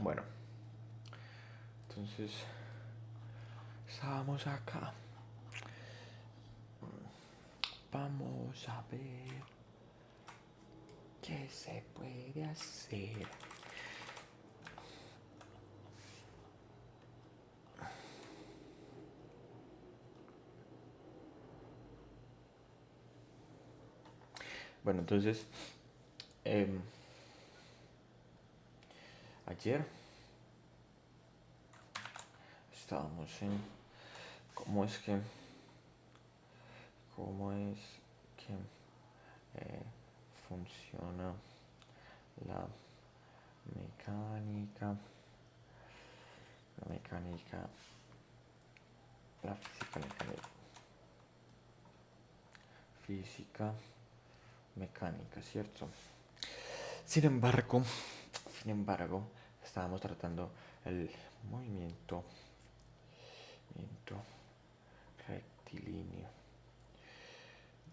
Bueno, entonces estábamos acá. Vamos a ver qué se puede hacer. Bueno, entonces, em, ayer estábamos en cómo es que, cómo es que eh, funciona la mecánica, la mecánica, la física mecánica, física mecánica, ¿cierto? Sin embargo, sin embargo, estábamos tratando el movimiento, movimiento rectilíneo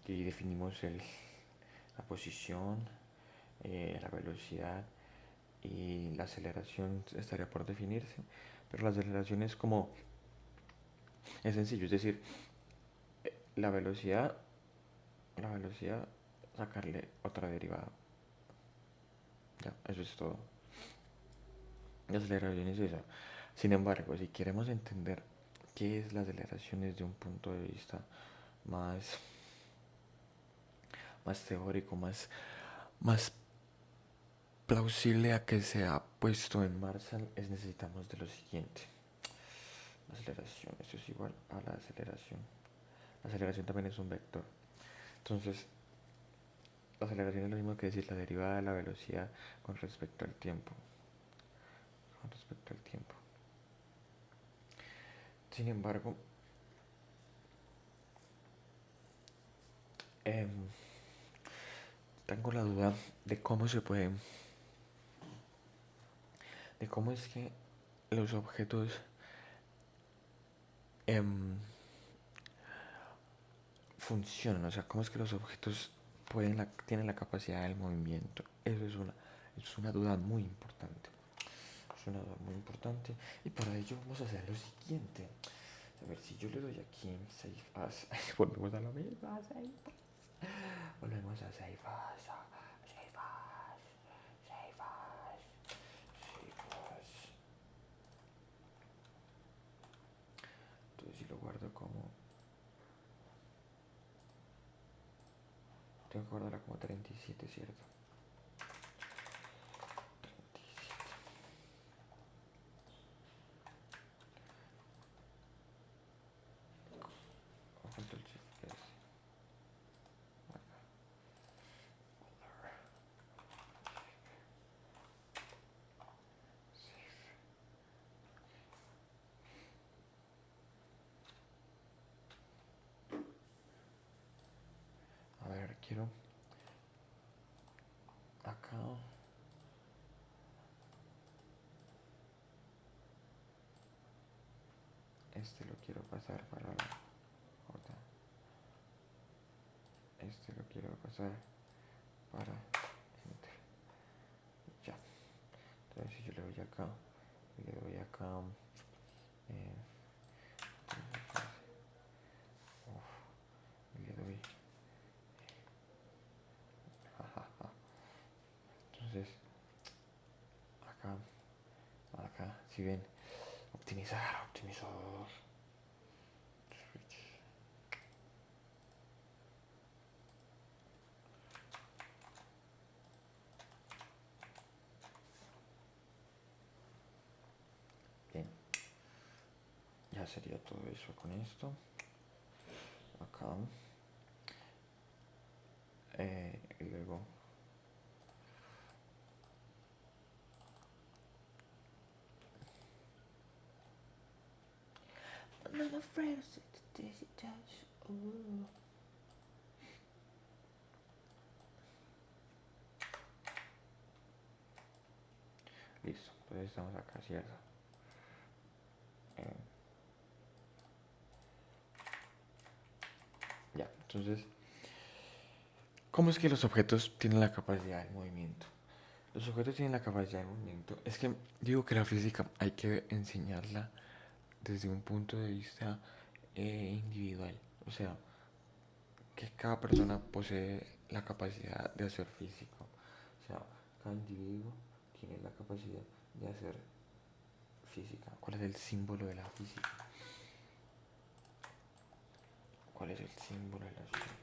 y definimos la posición, la velocidad y la aceleración estaría por definirse, pero la aceleración es como, es sencillo, es decir, la velocidad, la velocidad, sacarle otra derivada. Ya, eso es todo. La aceleración es esa. Sin embargo, si queremos entender qué es la aceleración desde un punto de vista más, más teórico, más plausible a que sea puesto en marcha, necesitamos de lo siguiente. La aceleración, esto es igual a la aceleración. La aceleración también es un vector. Entonces, la aceleración es lo mismo que decir la derivada de la velocidad con respecto al tiempo. Con respecto al tiempo. Sin embargo, eh, tengo la duda de cómo se puede, de cómo es que los objetos eh, funcionan, o sea, cómo es que los objetos tienen la capacidad del movimiento. Eso es una duda muy importante. Es una duda muy importante. Y para ello vamos a hacer lo siguiente. A ver, si yo le doy aquí Save As, volvemos a lo mismo, Save As. Volvemos a Save As, Save As, Save As, Save As. Entonces si lo guardo como, tengo que guardarla como 37, ¿cierto? 37. Falta el Shift S. A ver, quiero acá. Este lo quiero pasar para la J. Este lo quiero pasar para Enter. Ya. Entonces si yo le doy acá, y le doy acá, eh, y le doy, jajaja. Entonces acá, acá, si ven, optimizar, optimizador, switch. Bien, ya sería todo eso con esto. Acá, y luego I'm not afraid of the daisy touch. Ooh. Listo, entonces estamos acá, ¿cierto? Eh, ya, entonces, ¿cómo es que los objetos tienen la capacidad de movimiento? Los objetos tienen la capacidad de movimiento. Es que digo que la física hay que enseñarla desde un punto de vista individual. O sea, que cada persona posee la capacidad de hacer física. O sea, cada individuo tiene la capacidad de hacer física. ¿Cuál es el símbolo de la física? ¿Cuál es el símbolo de la física?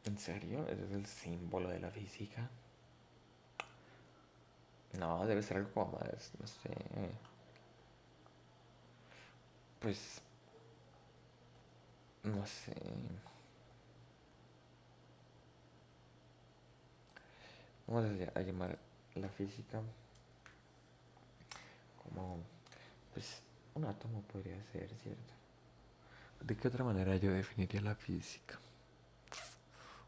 ¿En serio? ¿Ese es el símbolo de la física? No, debe ser algo como más, no sé. Pues, no sé. Vamos a llamar la física como, pues, un átomo podría ser, ¿cierto? ¿De qué otra manera yo definiría la física?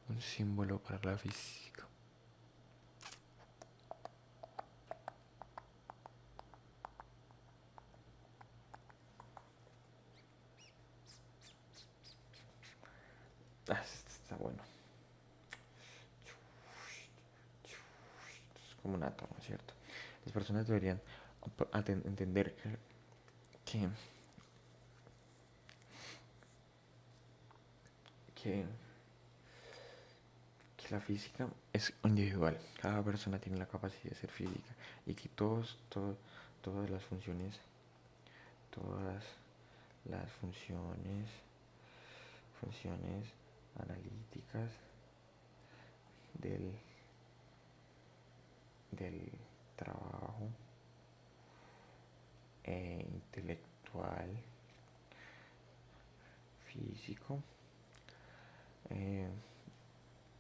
Un símbolo para la física. Ah, este está bueno. Es como un átomo, ¿cierto? Las personas deberían entender que, que, que la física es individual. Cada persona tiene la capacidad de ser física y que todas las funciones, todas las funciones analíticas del, del trabajo intelectual, físico, eh,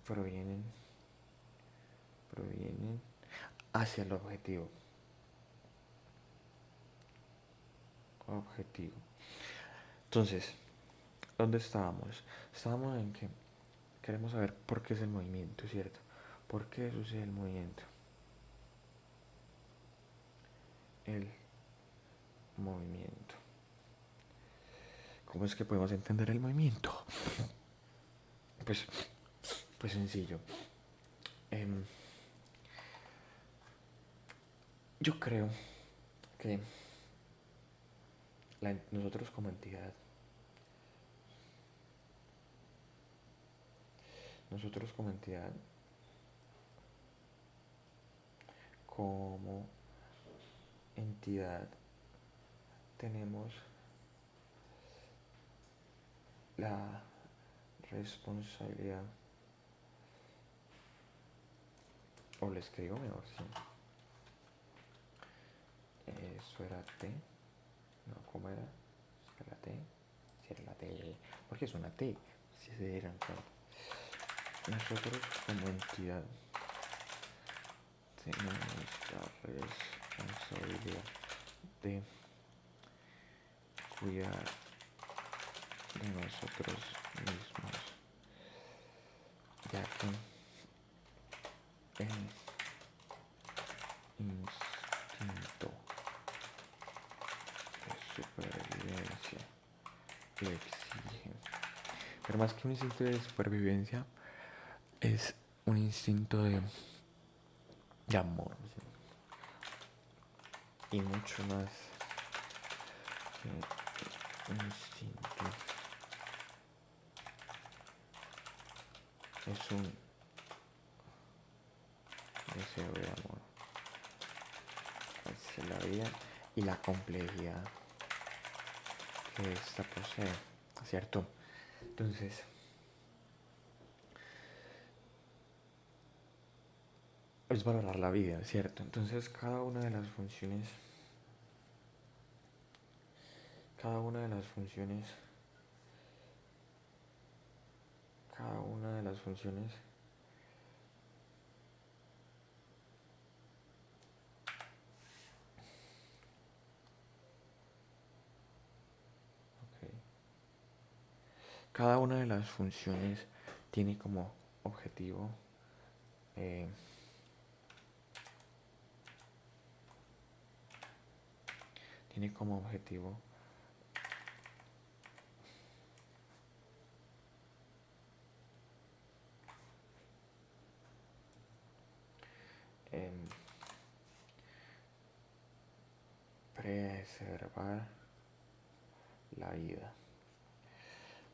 provienen, provienen hacia el objetivo. Objetivo. Entonces, ¿dónde estábamos? Estábamos en que queremos saber por qué es el movimiento, ¿cierto? ¿Por qué sucede el movimiento? El movimiento. ¿Cómo es que podemos entender el movimiento? Pues, pues sencillo. Yo creo que nosotros como entidad, nosotros como entidad, como entidad, tenemos la responsabilidad, o le escribo mejor, sí. Eso era T, no, ¿cómo era? ¿Era la T? Si era la T, porque es una T, si se dieran cuenta. Nosotros como entidad tenemos la responsabilidad de cuidar de nosotros mismos, ya que el instinto de supervivencia lo exige. Pero más que un instinto de supervivencia, es un instinto de amor, ¿sí? Y mucho más que un instinto. Es un deseo de amor hacia la vida y la complejidad que esta posee, ¿cierto? Entonces, es valorar la vida, ¿cierto? Entonces, cada una de las funciones, cada una de las funciones okay, cada una de las funciones tiene como objetivo eh, tiene como objetivo em, preservar la vida.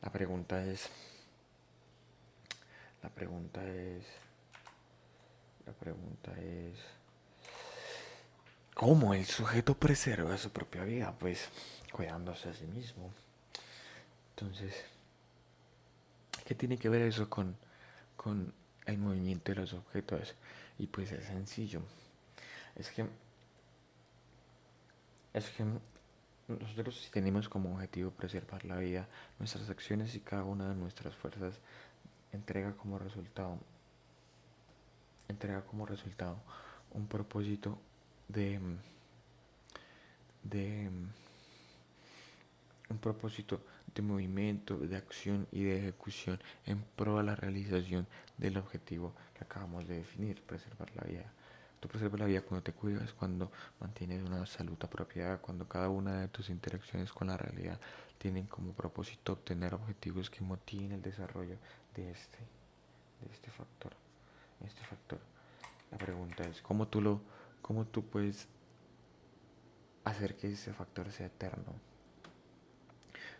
La pregunta es, la pregunta es, la pregunta es, ¿cómo el sujeto preserva su propia vida? Pues cuidándose a sí mismo. Entonces, ¿qué tiene que ver eso con el movimiento de los objetos? Y pues es sencillo. Es que, es que nosotros si tenemos como objetivo preservar la vida, nuestras acciones y cada una de nuestras fuerzas entrega como resultado, entrega como resultado un propósito de, de un propósito de movimiento, de acción y de ejecución en pro de la realización del objetivo que acabamos de definir, preservar la vida. Tú preservas la vida cuando te cuidas, cuando mantienes una salud apropiada, cuando cada una de tus interacciones con la realidad tienen como propósito obtener objetivos que motiven el desarrollo de este factor. Este factor. La pregunta es, cómo tú puedes hacer que ese factor sea eterno?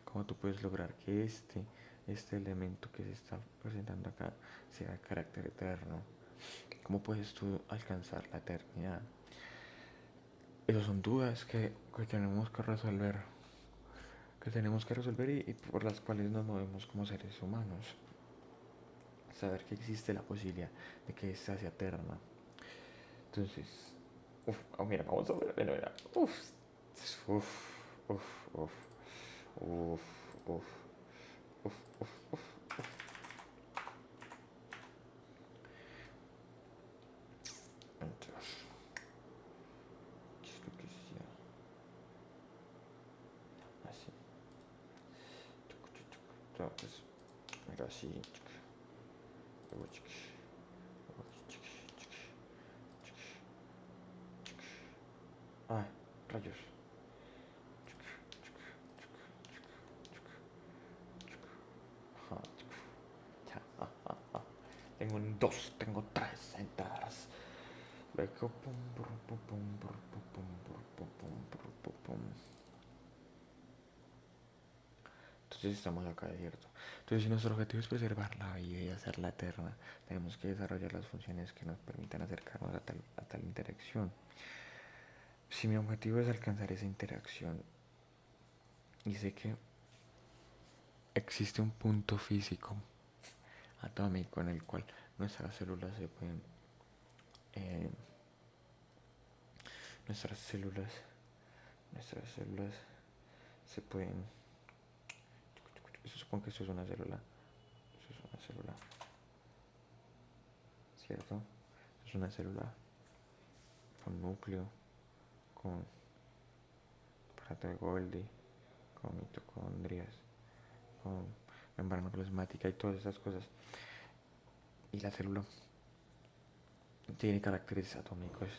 ¿Cómo tú puedes lograr que este elemento que se está presentando acá sea de carácter eterno? ¿Cómo puedes tú alcanzar la eternidad? Esas son dudas que tenemos que resolver y por las cuales nos movemos como seres humanos. Saber que existe la posibilidad de que esta sea eterna. Entonces, mira, vamos a ver, mira, uf, uf, uf, uf, uf, uf, uf. Entonces, ¿qué es lo que decía? Así. Entonces, mira así. Ah, rayos. Tengo un 2, tengo 3 entradas. Entonces estamos acá, ¿cierto? Entonces si nuestro objetivo es preservar la vida y hacerla eterna, tenemos que desarrollar las funciones que nos permitan acercarnos a tal interacción. Si mi objetivo es alcanzar esa interacción y sé que existe un punto físico atómico en el cual nuestras células se pueden eh, nuestras células se pueden, supongo que esto es una célula, cierto, esto es una célula con núcleo, con aparato de Golgi, con mitocondrias, con membrana plasmática y todas esas cosas. Y la célula tiene caracteres atómicos,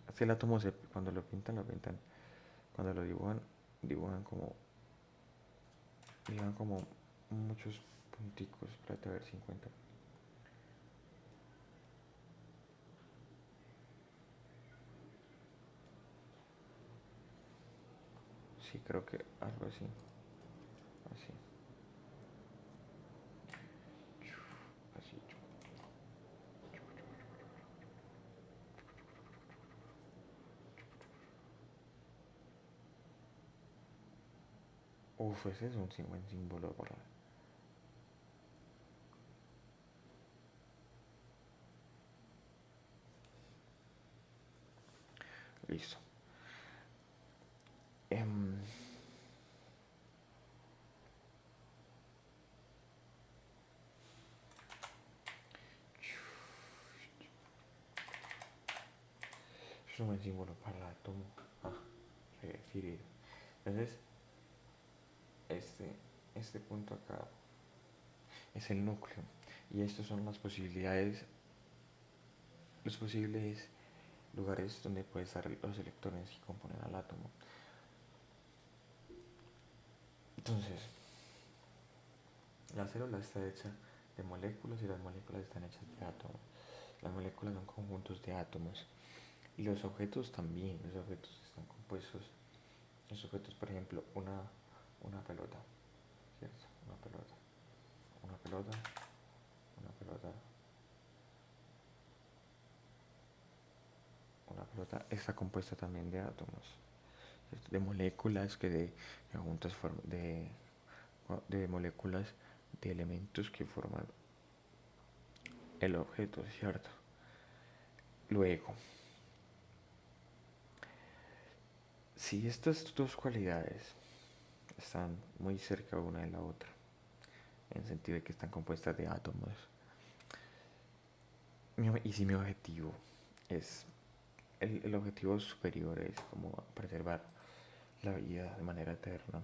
Así el átomo cuando lo pintan, cuando lo dibujan como muchos punticos. Espérate a ver si encuentro. Sí, creo que algo así. Así. Así. Ese es un buen símbolo para. Listo. Em, es un buen símbolo para el átomo. Referir. Entonces, este, este punto acá es el núcleo. Y estas son las posibilidades, los posibles lugares donde pueden estar los electrones que componen al átomo. Entonces, la célula está hecha de moléculas y las moléculas están hechas de átomos. Las moléculas son conjuntos de átomos y los objetos también. Los objetos están compuestos. Los objetos, por ejemplo, una pelota, ¿cierto? Una pelota, una pelota, una pelota, una pelota está compuesta también de átomos, ¿cierto? De moléculas de juntas de moléculas de elementos que forman el objeto, ¿cierto? Luego, si estas dos cualidades están muy cerca una de la otra, en el sentido de que están compuestas de átomos, y si mi objetivo es, el objetivo superior es como preservar la vida de manera eterna,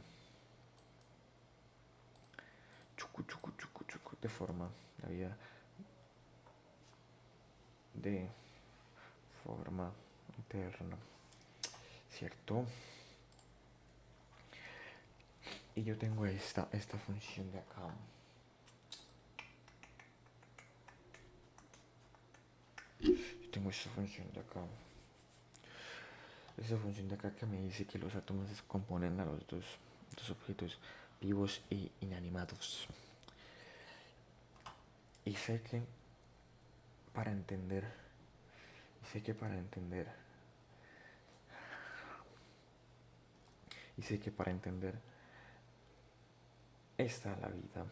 de forma, la vida de forma eterna, ¿cierto? Y yo tengo esta función de acá. Yo tengo esta función de acá. Esta función de acá que me dice que los átomos se componen a los dos objetos vivos e inanimados. Y sé que para entender, y sé que para entender, y sé que para entender esta la vida,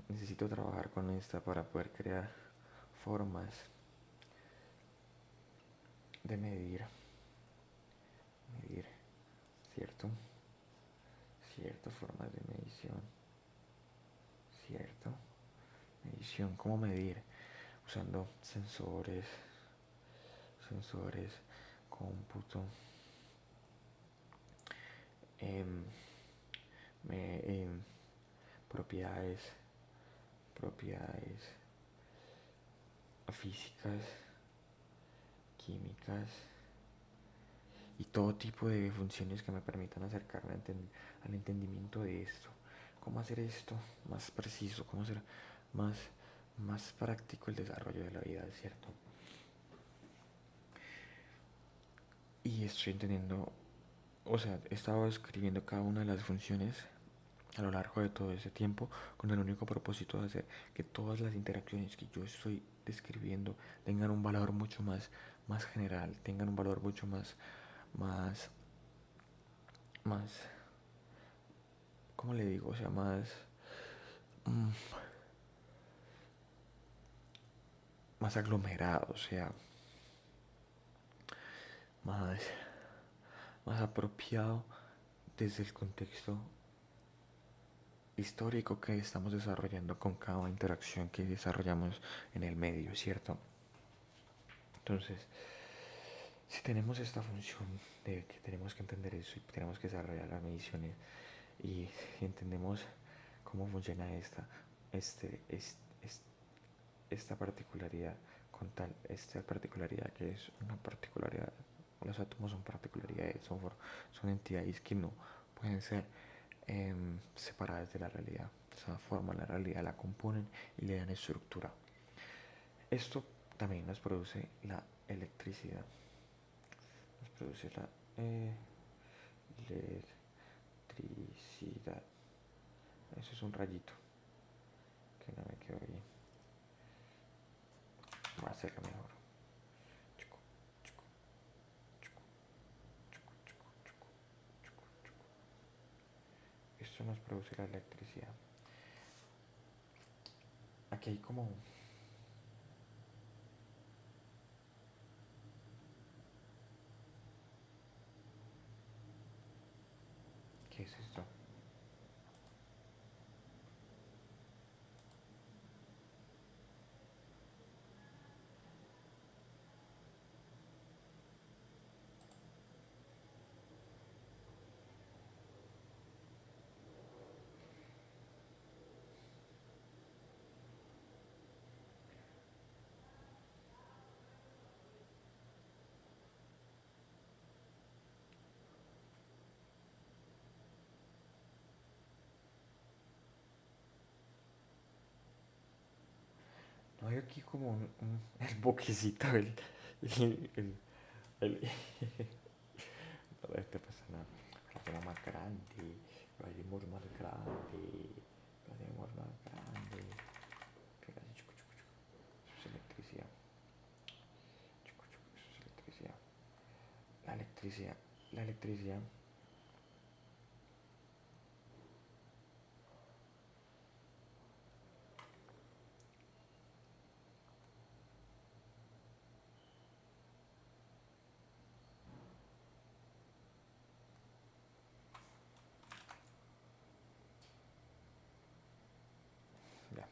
necesito trabajar con esta para poder crear formas de medir, ¿cierto? Ciertas formas de medición, ¿cierto? Medición, ¿cómo medir? Usando sensores, cómputo, em, propiedades, físicas, químicas y todo tipo de funciones que me permitan acercarme al entendimiento de esto. ¿Cómo hacer esto más preciso? ¿Cómo hacer más, más práctico el desarrollo de la vida, ¿cierto? Y estoy entendiendo, o sea, he estado escribiendo cada una de las funciones a lo largo de todo ese tiempo con el único propósito de hacer que todas las interacciones que yo estoy describiendo tengan un valor mucho más general, tengan un valor mucho más, más, ¿cómo le digo? O sea, mm, más aglomerado, o sea, más, más apropiado desde el contexto histórico que estamos desarrollando con cada interacción que desarrollamos en el medio, ¿cierto? Entonces, si tenemos esta función de que tenemos que entender eso y tenemos que desarrollar las mediciones y si entendemos cómo funciona este, es- es- esta particularidad esta particularidad que es una particularidad, los átomos son particularidades, son entidades que no pueden ser separadas de la realidad, o sea, forman la realidad, la componen y le dan estructura. Esto también nos produce la electricidad. Nos produce la electricidad. Eso es un rayito que no me quedó bien. Voy a hacerlo mejor. Esto nos produce la electricidad. Aquí hay como... ¿Qué es esto? hay aquí como el boquecito, el no te pasa nada. Lo hacemos más grande, lo haremos más grande, lo haremos más grande. Pega así, chucu, chucu, chucu. Eso es electricidad. Chucu, chucu, eso es electricidad. La electricidad, la electricidad. Ya.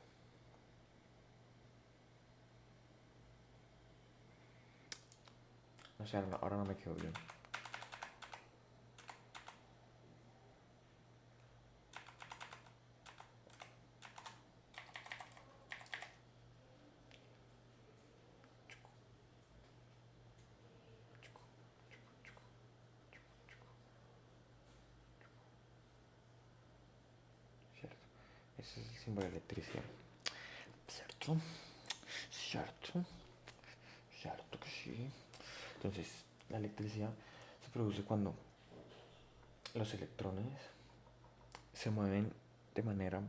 O sea, ahora no me quedo bien. Cierto. Ese es el símbolo de electricidad. Cierto. Cierto. Cierto que sí. Entonces, la electricidad se produce cuando los electrones se mueven de manera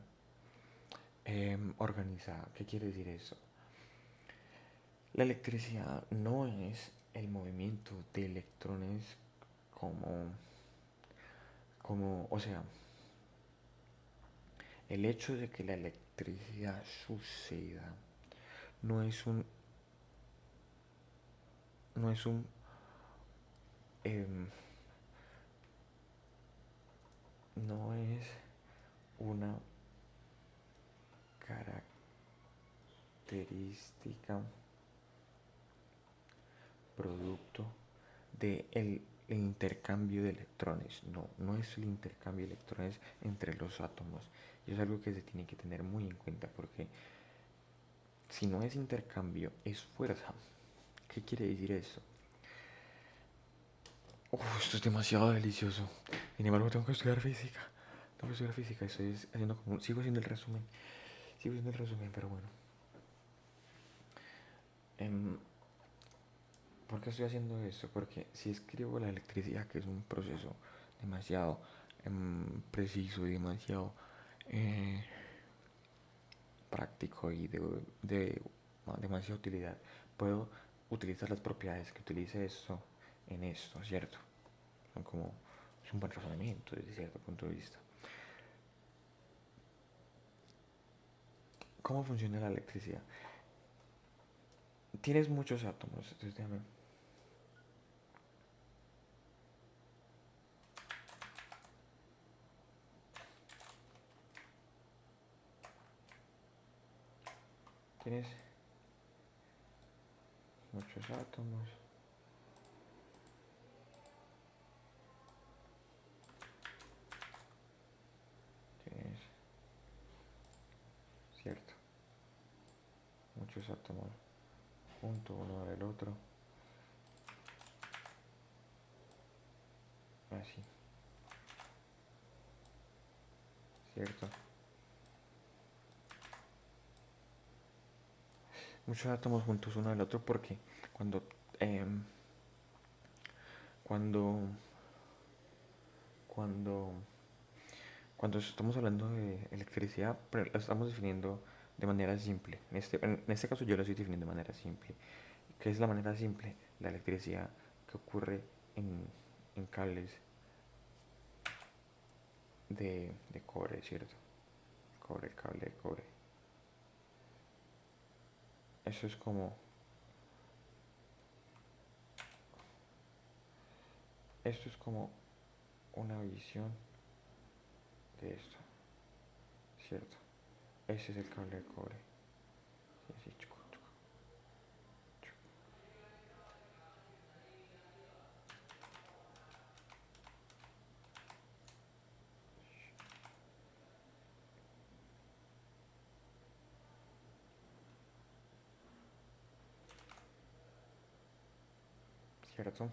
organizada. ¿Qué quiere decir eso? La electricidad no es el movimiento de electrones como, o sea, el hecho de que la electricidad suceda no es un, no es un, em, no es una característica producto del intercambio de electrones. No, no es el intercambio de electrones entre los átomos. Y es algo que se tiene que tener muy en cuenta porque si no es intercambio, es fuerza. ¿Qué quiere decir eso? Esto es demasiado delicioso. Sin embargo, tengo que estudiar física. Tengo que estudiar física. Estoy haciendo como, sigo haciendo el resumen. Sigo haciendo el resumen, pero bueno. ¿Por qué estoy haciendo esto? Porque si escribo la electricidad, que es un proceso demasiado preciso y demasiado eh, práctico y de demasiada utilidad, puedo utilizar las propiedades que utilice esto en esto, ¿cierto? Son como, es un buen razonamiento desde cierto punto de vista. ¿Cómo funciona la electricidad? Tienes muchos átomos, entonces déjame. Tienes muchos átomos. Tienes, cierto, muchos átomos junto uno del otro. Así, cierto. Muchos átomos juntos uno del otro porque cuando em, cuando cuando cuando estamos hablando de electricidad, pero la estamos definiendo de manera simple. En este caso yo lo estoy definiendo de manera simple. ¿Qué es la manera simple? La electricidad que ocurre en cables de cobre, ¿cierto? Cobre, el cable de cobre. Eso es como, esto es como una visión de esto, ¿cierto? Ese es el cable de cobre. Sí, así, chucu, chucu, chucu. ¿Cierto?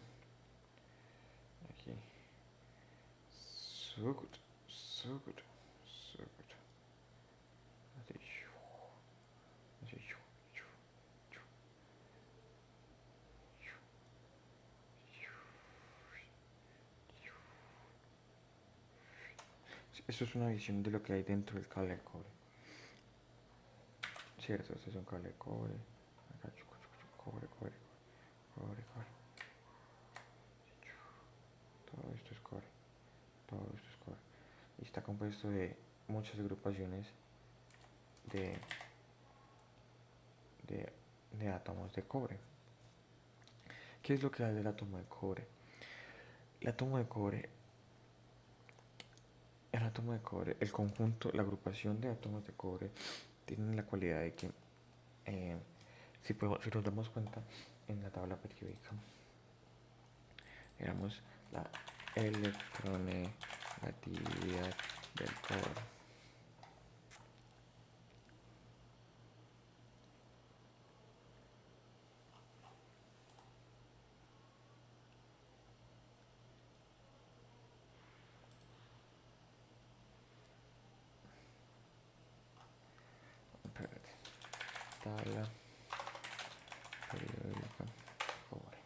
Aquí. So good, so good, so good. Así, así, esto es una visión de lo que hay dentro del cable de cobre. Cierto, este es un cable de cobre. Acá, cobre, cobre, cobre, cobre. Todo esto es cobre. Todo esto es cobre. Y está compuesto de muchas agrupaciones de, de, de átomos de cobre. ¿Qué es lo que hace el átomo de cobre? El átomo de cobre, el átomo de cobre, el conjunto, la agrupación de átomos de cobre tienen la cualidad de que, eh, si nos damos cuenta en la tabla periódica, éramos la electronegatividad del cobre. Espérate. Tabla periódica cobre.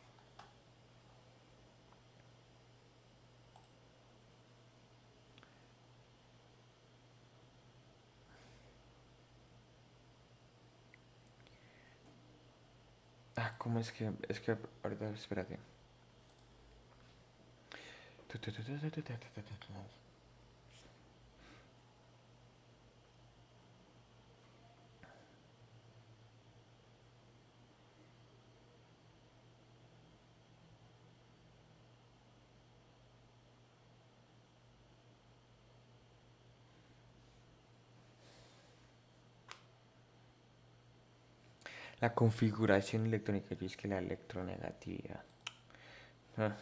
Ah, ¿cómo es que? Es que ahorita, espérate. La configuración electrónica, yo es que la electronegatividad. Ah,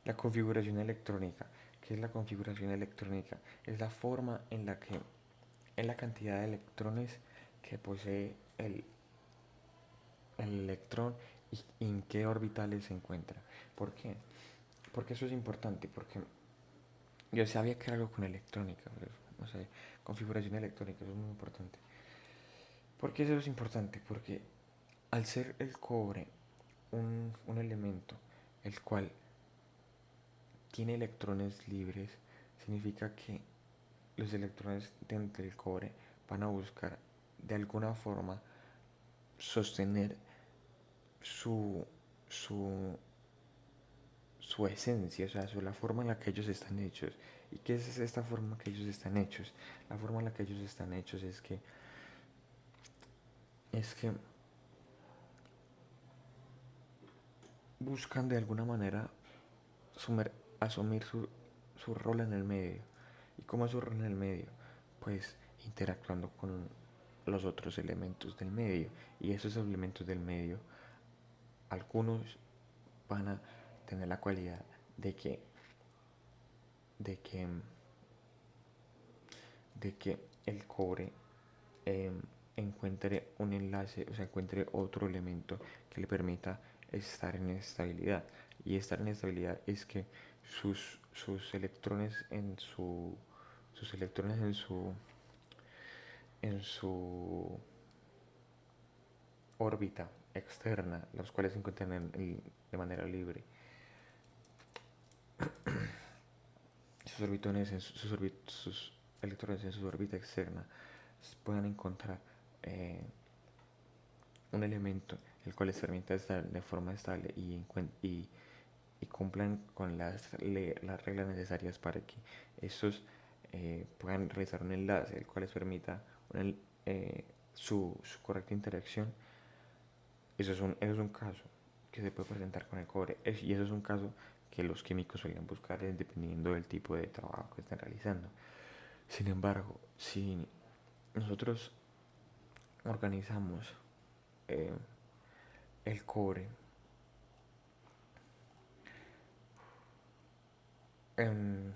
la configuración electrónica. ¿Qué es la configuración electrónica? Es la forma en la que es la cantidad de electrones que posee el electrón y en qué orbitales se encuentra. ¿Por qué? Porque eso es importante, porque yo sabía que era algo con electrónica, pero, no sé, configuración electrónica, eso es muy importante. ¿Por qué eso es importante? Porque al ser el cobre un elemento el cual tiene electrones libres, significa que los electrones dentro del cobre van a buscar de alguna forma sostener su, su, su esencia, o sea, la forma en la que ellos están hechos. ¿Y qué es esta forma que ellos están hechos? La forma en la que ellos están hechos es que buscan de alguna manera asumir su rol en el medio. ¿Y cómo es su rol en el medio? Pues interactuando con los otros elementos del medio. Y esos elementos del medio, algunos van a tener la cualidad de que, de que, de que el cobre eh, encuentre un enlace, o sea, encuentre otro elemento que le permita estar en estabilidad. Y estar en estabilidad es que sus electrones en su sus electrones en su órbita externa, los cuales se encuentran de manera libre. Sus orbitones, sus electrones en su órbita externa puedan encontrar un elemento el cual les permita estar de forma estable y cumplan con las reglas necesarias para que estos puedan realizar un enlace el cual les permita su correcta interacción. Eso es un caso que se puede presentar con el cobre y eso es un caso que los químicos suelen buscar dependiendo del tipo de trabajo que estén realizando. Sin embargo, si nosotros organizamos eh, el cobre en,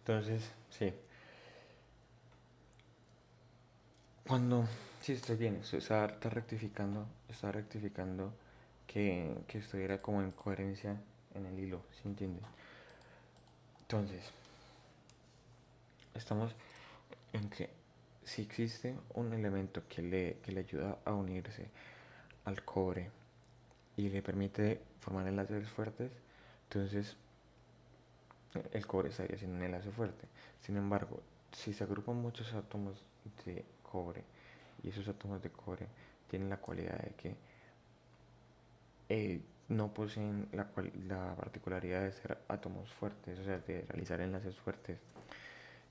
Entonces, sí, cuando, sí estoy bien, está rectificando que estuviera como en coherencia en el hilo, ¿sí entiendes? Entonces, estamos en que si existe un elemento que le ayuda a unirse al cobre y le permite formar enlaces fuertes, entonces el cobre estaría siendo un enlace fuerte. Sin embargo, si se agrupan muchos átomos de cobre y esos átomos de cobre tienen la cualidad de que no poseen la particularidad de ser átomos fuertes, o sea, de realizar enlaces fuertes.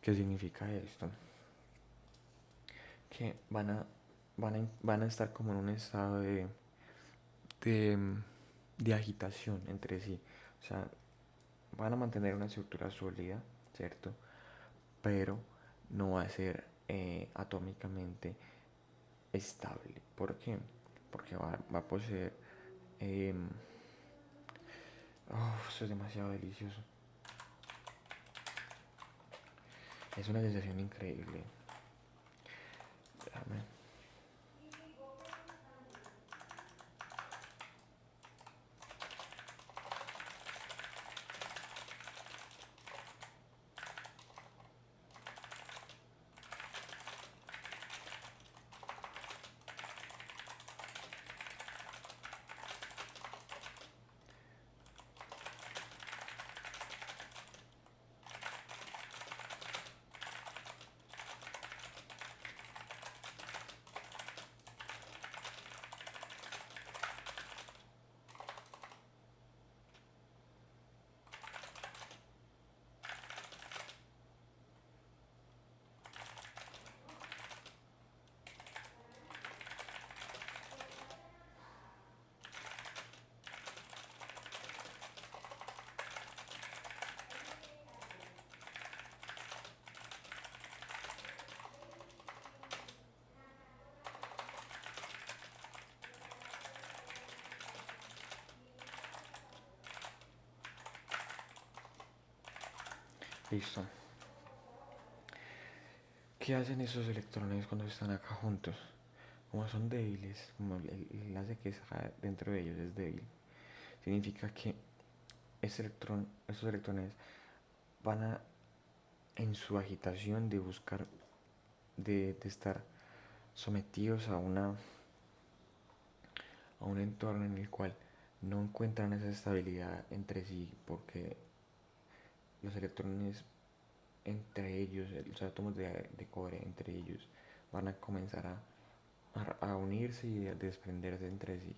¿Qué significa esto? Que van a estar como en un estado de, de agitación entre sí. O sea, van a mantener una estructura sólida, ¿cierto? Pero no va a ser atómicamente estable. ¿Por qué? Porque va a poseer... Eh, eso es demasiado delicioso. Es una sensación increíble. Déjame. Listo. ¿Qué hacen esos electrones cuando están acá juntos? Como son débiles, como el enlace que está dentro de ellos es débil, significa que esos electrones van a, en su agitación de buscar, de estar sometidos a un entorno en el cual no encuentran esa estabilidad entre sí, porque los electrones entre ellos, los átomos de cobre entre ellos, van a comenzar a unirse y a desprenderse entre sí.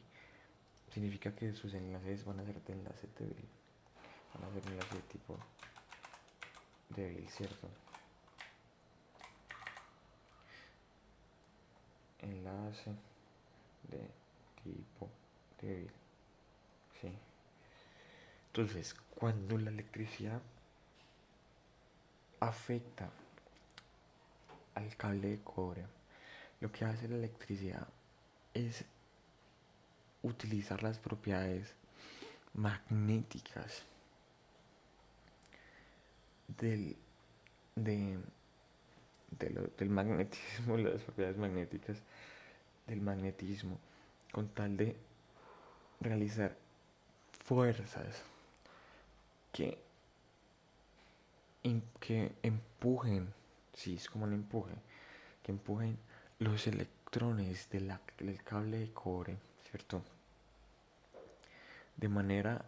Significa que sus enlaces van a ser de enlace débil, van a ser enlace de tipo débil, ¿cierto? Enlace de tipo débil, ¿sí? Entonces, cuando la electricidad afecta al cable de cobre, lo que hace la electricidad es utilizar las propiedades magnéticas del, de, del magnetismo, las propiedades magnéticas del magnetismo, con tal de realizar fuerzas que, que empujen, sí, es como un empuje, que empujen los electrones del cable de cobre, ¿cierto? De manera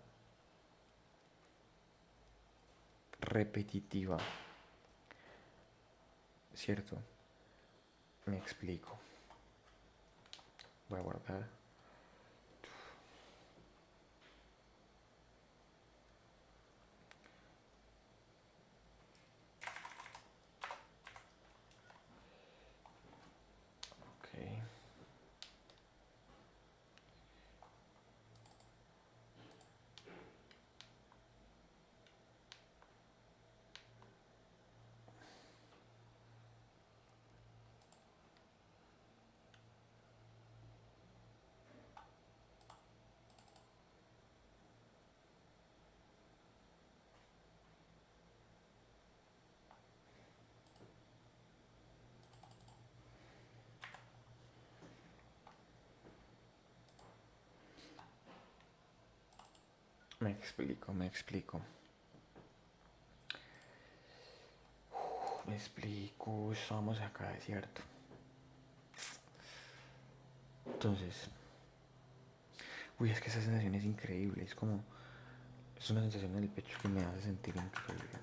repetitiva, ¿cierto? Me explico. Voy a guardar. Ok. Me explico. Me explico, estamos acá, es cierto. Entonces, uy, es que esa sensación es increíble, es como, es una sensación en el pecho que me hace sentir increíble.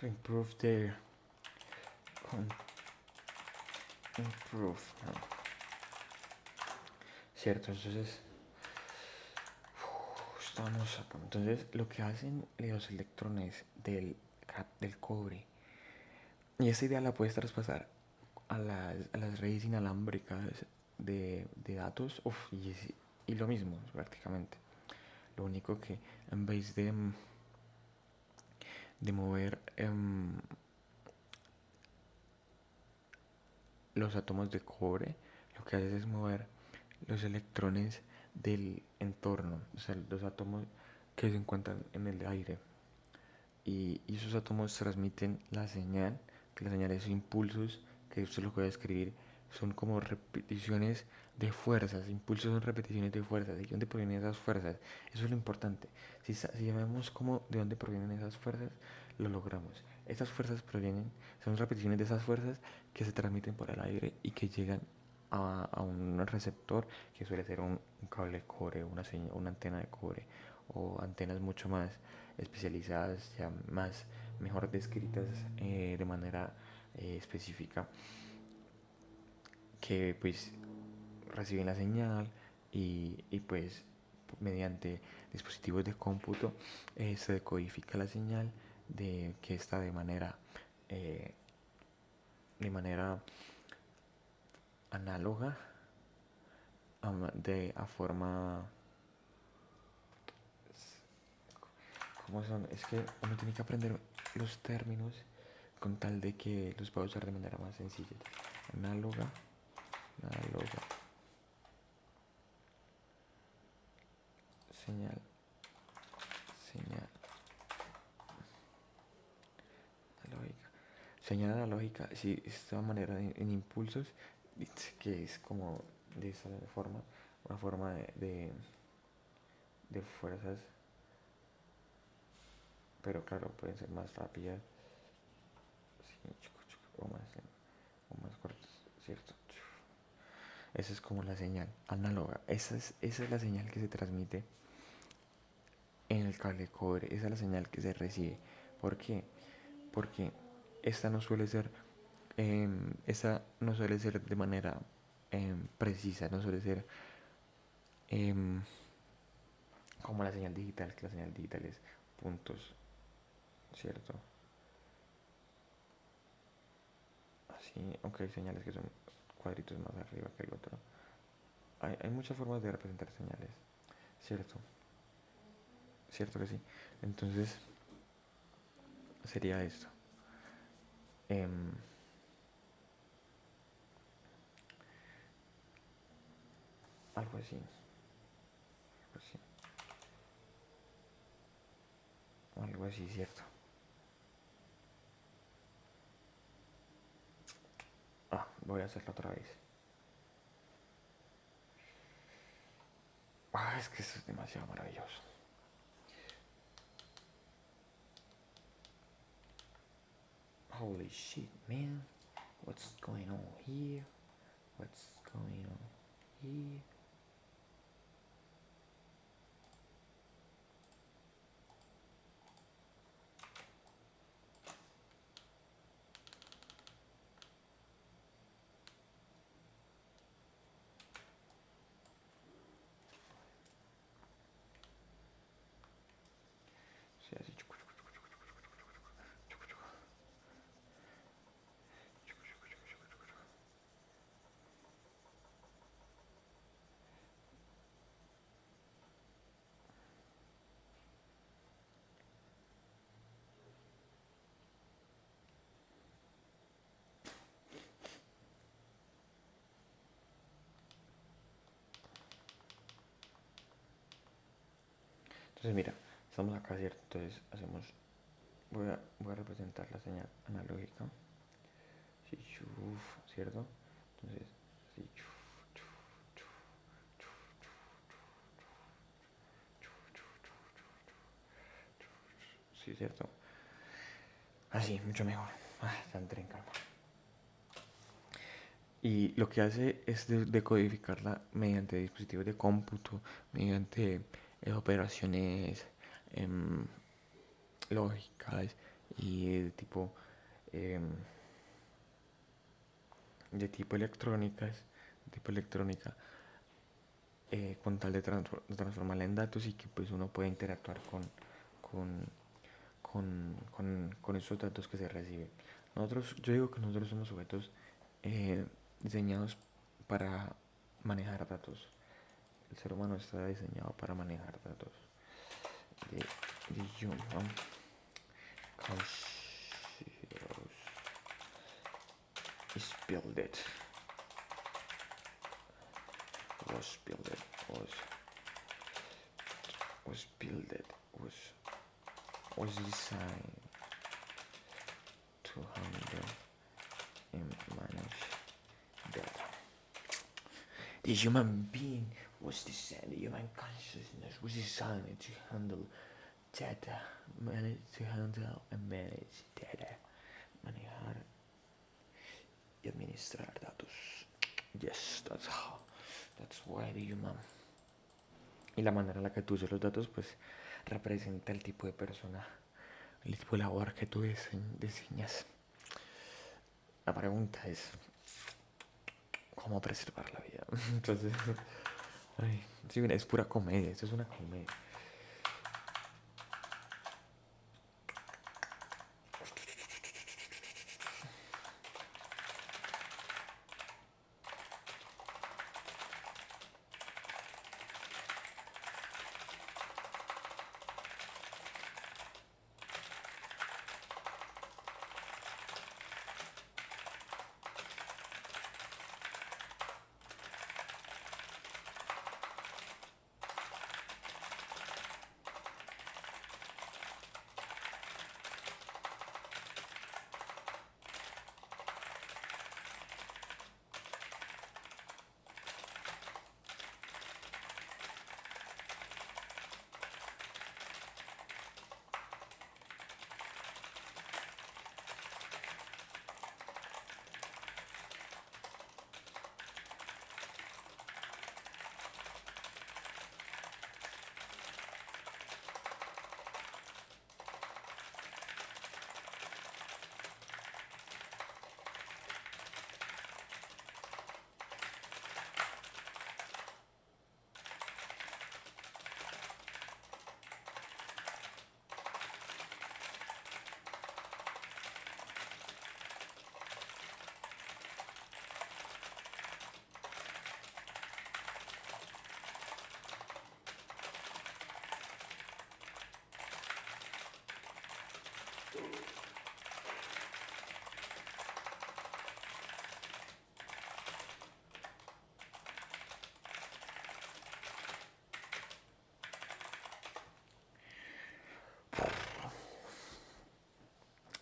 To improve their improve, no. Cierto, entonces estamos acá. Entonces lo que hacen los electrones del cobre, y esta idea la puedes traspasar a las redes inalámbricas de datos, y lo mismo prácticamente. Lo único que en vez de mover los átomos de cobre, lo que haces es mover los electrones del entorno, o sea, los átomos que se encuentran en el aire. Y esos átomos transmiten la señal, que la señal es impulsos, que usted lo puede escribir, son como repeticiones de fuerzas, impulsos son repeticiones de fuerzas. ¿De dónde provienen esas fuerzas? Eso es lo importante. Si llamamos como de dónde provienen esas fuerzas, lo logramos. Estas fuerzas provienen, son repeticiones de esas fuerzas que se transmiten por el aire y que llegan a un receptor que suele ser un cable de cobre, una antena de cobre o antenas mucho más especializadas, ya más mejor descritas de manera específica, que pues reciben la señal y pues mediante dispositivos de cómputo se decodifica la señal de que está eh, de manera análoga a forma. ¿Cómo son? Es que uno tiene que aprender los términos con tal de que los pueda usar de manera más sencilla. Análoga, análoga, señal, señal, analógica. Señal analógica, si esta manera en impulsos, dice que es como de esa forma, una forma de fuerzas, pero claro, pueden ser más rápidas, sí, o más cortas, ¿cierto? Esa es como la señal análoga, esa es la señal que se transmite en el cable de cobre, esa es la señal que se recibe. ¿Por qué? Porque esta no suele ser, esta no suele ser de manera precisa, no suele ser em, como la señal digital, que la señal digital es puntos, ¿cierto? Así, aunque hay señales que son cuadritos más arriba que el otro. Hay muchas formas de representar señales, ¿cierto? ¿Cierto que sí? Entonces, sería esto. Em, algo así, algo así, algo así, ¿cierto? Voy a hacerlo otra vez. Es que esto es demasiado maravilloso. Holy shit, man. What's going on here? What's going on here? Sí, así. Entonces, mira, estamos acá, ¿cierto? Entonces, voy a representar la señal analógica. Sí, ¿cierto? Entonces, sí, sí, ¿cierto? Así, mucho mejor. Ya entré en calma. Y lo que hace es decodificarla mediante dispositivos de cómputo, mediante operaciones em, lógicas y em, de tipo electrónica, con tal de transformarla en datos y que pues uno pueda interactuar con, con esos datos que se reciben. Yo digo que nosotros somos sujetos diseñados para manejar datos. El ser humano está diseñado para manejar datos. The human conscious is built, was built, was built, was designed to handle and manage data. The human being was designed, the human consciousness was designed to handle data, to handle and manage data, manejar y administrar datos. Yes, that's why the human. Y la manera en la que tú usas los datos, pues representa el tipo de persona, el tipo de labor que tú diseñas. La pregunta es, ¿cómo preservar la vida? Entonces, sí, mira, es pura comedia, esto es una comedia.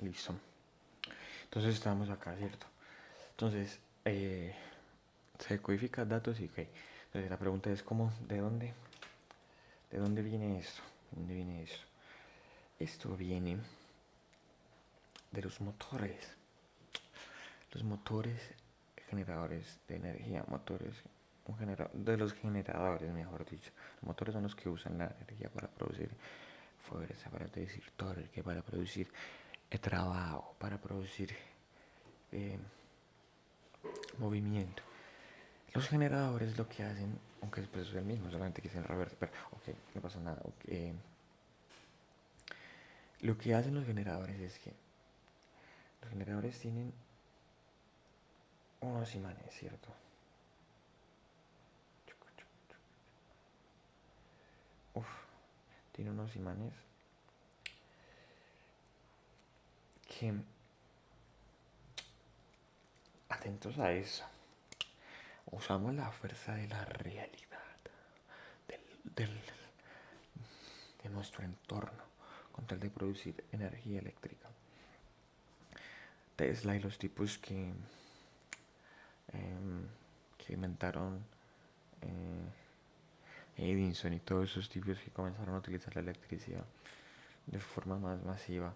Listo. Entonces estamos acá, ¿cierto? Entonces, se codifica datos y ok. Entonces la pregunta es ¿cómo? ¿De dónde viene esto? ¿De dónde viene esto? Esto viene de los motores. Los motores generadores de energía, de los generadores, mejor dicho. Los motores son los que usan la energía para producir fuerza, para producir torque, para producir trabajo, para producir eh, movimiento. Los generadores lo que hacen, aunque el proceso es el mismo, solamente que es en reversa, pero ok, no pasa nada. Okay. Lo que hacen los generadores es que los generadores tienen unos imanes, ¿cierto? Uf, tiene unos imanes que, atentos a eso, usamos la fuerza de la realidad, del, del, de nuestro entorno, con tal de producir energía eléctrica. Tesla y los tipos que inventaron Edison y todos esos tipos que comenzaron a utilizar la electricidad de forma más masiva,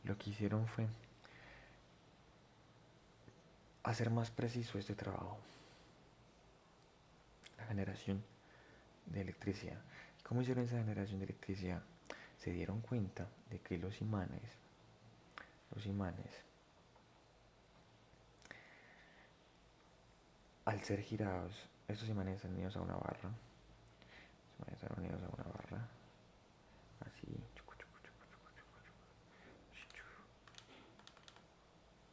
lo que hicieron fue hacer más preciso este trabajo, la generación de electricidad. ¿Cómo hicieron esa generación de electricidad? Se dieron cuenta de que los imanes, al ser girados, estos imanes están unidos a una barra, están unidos a una barra, así,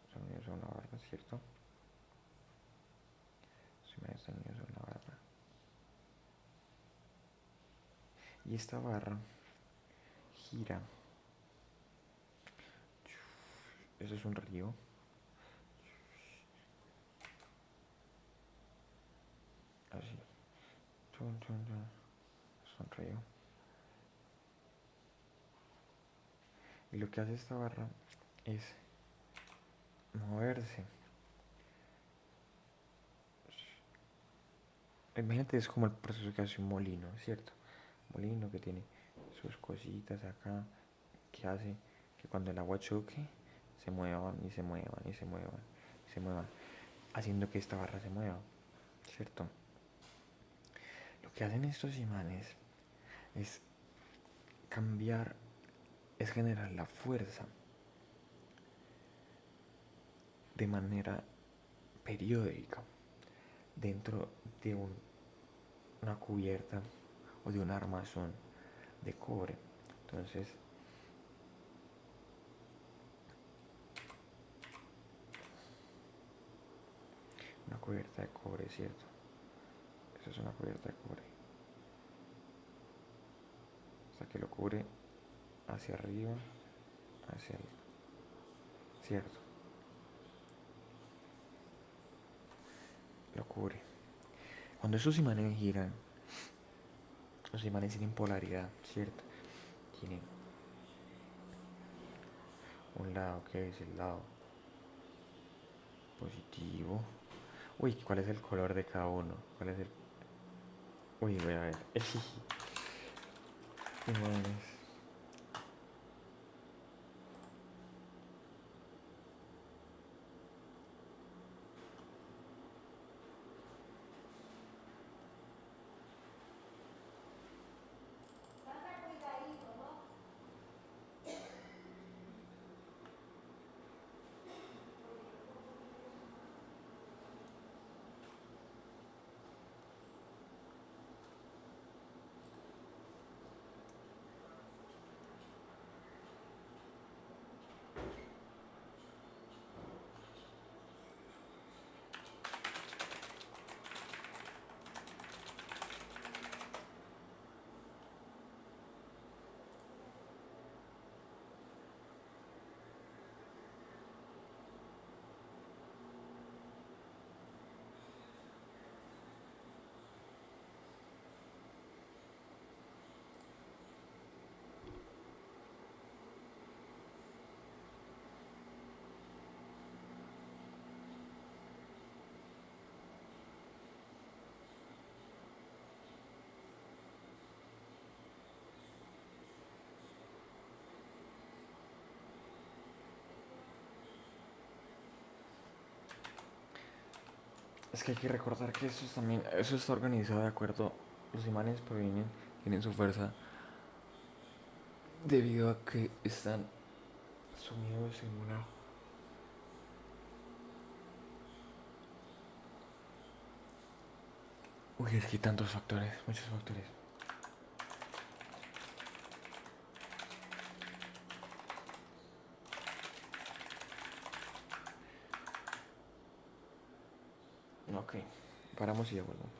están unidos a una barra, ¿cierto? Los imanes están unidos a una barra. Y esta barra gira. Eso es un río. Así. Es un río. Y lo que hace esta barra es moverse. Imagínate, es como el proceso que hace un molino, ¿cierto? Un molino que tiene sus cositas acá, que hace que cuando el agua choque, se muevan y se muevan y se muevan y se muevan, haciendo que esta barra se mueva, ¿cierto? Lo que hacen estos imanes es cambiar, es generar la fuerza de manera periódica dentro de una cubierta o de un armazón de cobre. Entonces, una cubierta de cobre, ¿cierto? Eso es una cubierta de cobre. O sea que lo cubre hacia arriba, hacia el, ¿cierto? Lo cubre. Cuando esos imanes giran, los imanes tienen polaridad, ¿cierto? Tienen un lado que es el lado positivo. Uy, ¿cuál es el color de cada uno? ¿Cuál es el...? Uy, voy a ver. Imanes. Es que hay que recordar que eso también, eso está organizado de acuerdo. Los imanes provienen, tienen su fuerza debido a que están sumidos en una. Uy, es que hay tantos factores, muchos factores. Ok, paramos y ya volvemos.